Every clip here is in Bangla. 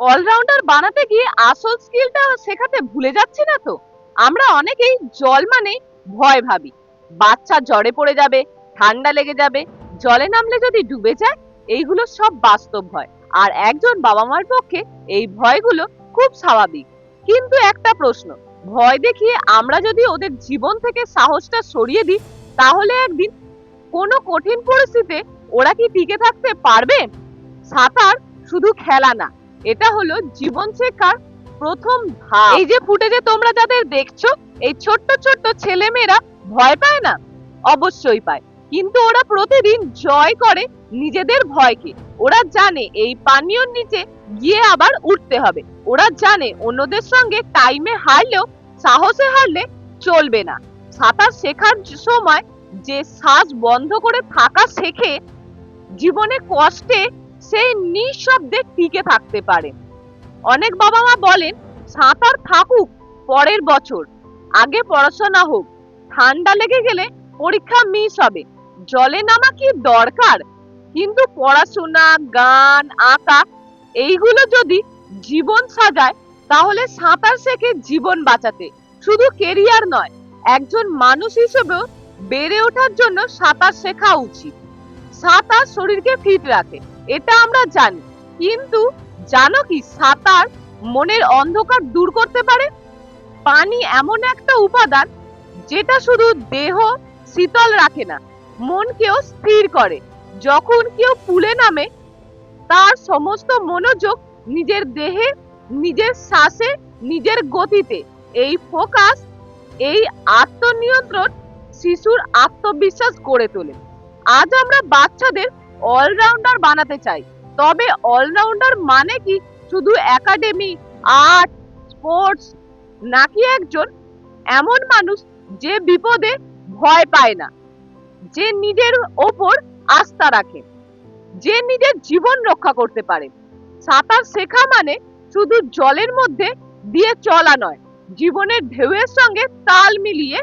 অলরাউন্ডার বানাতে গিয়ে আসল স্কিলটা শেখাতে ভুলে যাচ্ছি না তো? আমরা অনেকেই জল মানে ভয় ভাবি, বাচ্চা জ্বরে পড়ে যাবে, ঠান্ডা লেগে যাবে, জলে নামলে যদি ডুবে যায়। এইগুলো সব বাস্তব ভয়, আর একজন বাবা মার পক্ষে এই ভয়গুলো খুব স্বাভাবিক। কিন্তু একটা প্রশ্ন, ভয় দেখিয়ে আমরা যদি ওদের জীবন থেকে সাহসটা সরিয়ে দিই, তাহলে একদিন কোনো কঠিন পরিস্থিতিতে ওরা কি টিকে থাকতে পারবে? সাঁতার শুধু খেলা না, এটা হলো জীবন শেখার প্রথম ধাপ। এই যে ফুটেজে তোমরা যাদের দেখছো, এই ছোট্ট ছোট্ট ছেলে মেয়েরা ভয় পায় না? অবশ্যই পায়, কিন্তু ওরা প্রতিদিন জয় করে নিজেদের ভয়কে। ওরা জানে এই পানীয়র নিচে গিয়ে আবার উঠতে হবে। ওরা জানে অন্যদের সঙ্গে টাইমে হারলেও সাহসে হারলে চলবে না। সাঁতার শেখার সময় যে শ্বাস বন্ধ করে থাকা শেখে, জীবনে কষ্টে সেই নিঃশব্দে টিকে থাকতে পারে। অনেক বাবা মা বলেন সাঁতার থাকুক পরের বছর, আগে পড়াশোনা হোক, ঠান্ডা লেগে গেলে পরীক্ষা মিস হবে, জলে নামা কি দরকার? কিন্তু পড়াশোনা, গান, আঁকা এইগুলো যদি জীবন সাজায়, তাহলে সাঁতার শেখে জীবন বাঁচাতে, শুধু কেরিয়ার নয়, একজন মানুষ হিসেবেও বেড়ে ওঠার জন্য সাঁতার শেখা উচিত। সাঁতার শরীরকে ফিট রাখে, এটা আমরা জানি, কিন্তু জানো কি সাঁতার মনের অন্ধকার দূর করতে পারে? পানি এমন একটা উপাদান যেটা শুধু দেহ শীতল রাখে না, মনকেও স্থির করে। যখন কেউ পুলে নামে, তার সমস্ত মনোযোগ নিজের দেহে, নিজের শ্বাসে, নিজের গতিতে। এই ফোকাস, এই আত্মনিয়ন্ত্রণ শিশুর আত্মবিশ্বাস গড়ে তোলে। আজ আমরা বাচ্চাদের অলরাউন্ডার বানাতে চাই, তবে অলরাউন্ডার মানে কি শুধু একাডেমি, আর্ট, স্পোর্টস, নাকি একজন এমন মানুষ যে বিপদে ভয় পায় না, যে নিজের ওপর আস্থা রাখে, যে নিজের জীবন রক্ষা করতে পারে? সাঁতার শেখা মানে শুধু জলের মধ্যে দিয়ে চলা নয়, জীবনের ঢেউয়ের সঙ্গে তাল মিলিয়ে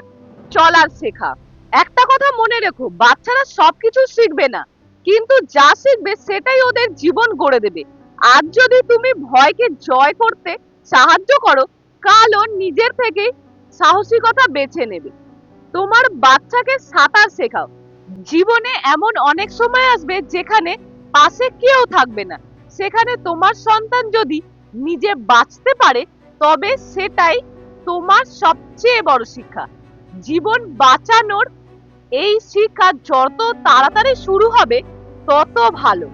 চলার শেখা। একটা কথা মনে রেখো, বাচ্চারা সবকিছু শিখবে না, কিন্তু যা শিখবে সেটাই ওদের জীবন গড়ে দেবে। আজ যদি তুমি ভয়কে জয় করতে সাহায্য করো, কাল ও নিজের থেকেই সাহসিকতা বেছে নেবে। তোমার বাচ্চাকে সাঁতার শেখাও। জীবনে এমন অনেক সময় আসবে যেখানে পাশে কেউ থাকবে না, সেখানে তোমার সন্তান যদি নিজে বাঁচতে পারে, তবে সেটাই তোমার সবচেয়ে বড় শিক্ষা। জীবন বাঁচানোর এই শিক্ষা যত তাড়াতাড়ি শুরু হবে, তত ভালো।